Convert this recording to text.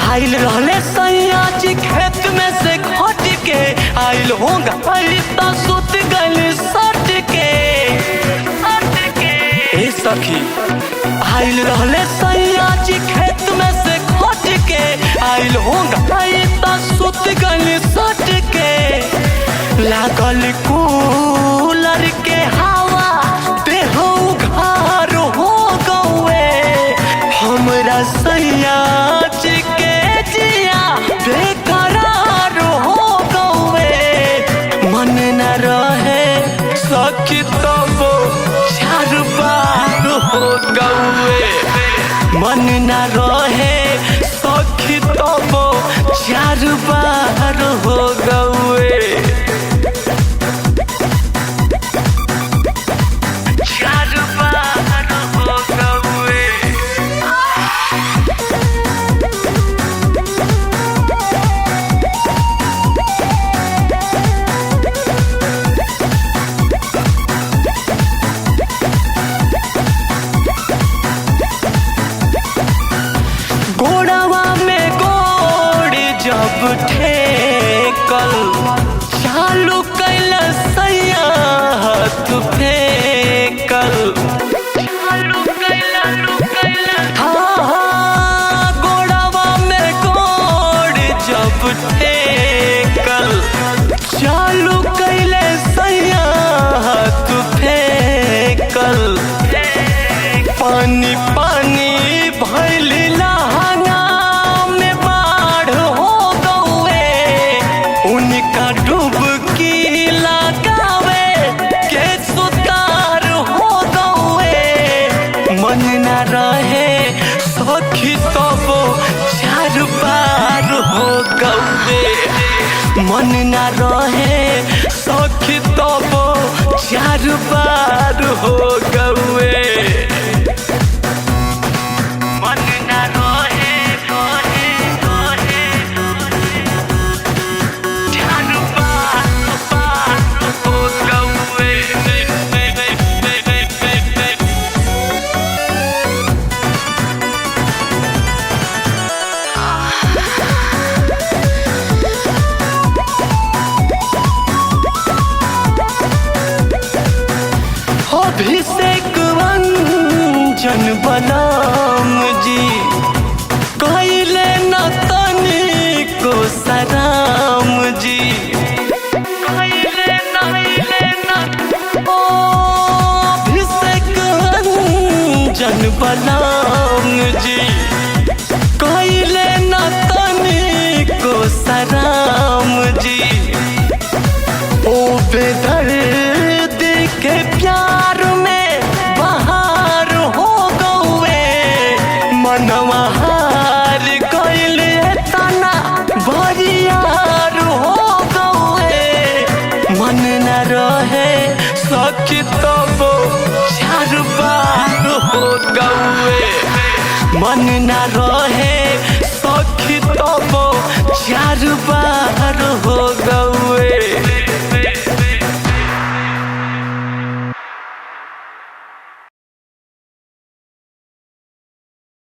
आइल रहले सैया जी खेत में से खट के, आइल होगा तो सुत गल सट के। ए सखी आइल रहले सैया जी खेत में से खट के, आइल होगा तो सुत गल सट के। लागल कूलर के हवा देहो घर हो गए, हमरा सैया जी के जिया बेकरार हो गए। मन न रहे सखी तब चार बार हो गए, मन न रहे सखी तब चार बार हो गए। गोड़वा में गोड़ जब ठेकल, चालू कैल सैया हाथ फेंकल। हाँ, गोड़वा में गोड़ जब ठेकल, चालू कैल सैया हाथ फेंकल। पानी पानी भइल लहंगा में बाढ़ हो गए, उनका डुबकी लगावे के सुतार हो गए। मन न रहे सखी तब चार बार हो गए, मन न रहे सखी तब चार बार हो गए। अभिषेक रंजन बलराम जी कहले न तनिको सराम जी। अभिषेक रंजन बलराम जी कहले न तनिको सराम जी। ओ बेदर्द के प्यार में बहार हो गए, मनवा हार गइल तना बरियार हो गए। मन न रहे सखी तब चार बार हो गए, मन न रहे सखी तब चार बार हो गए।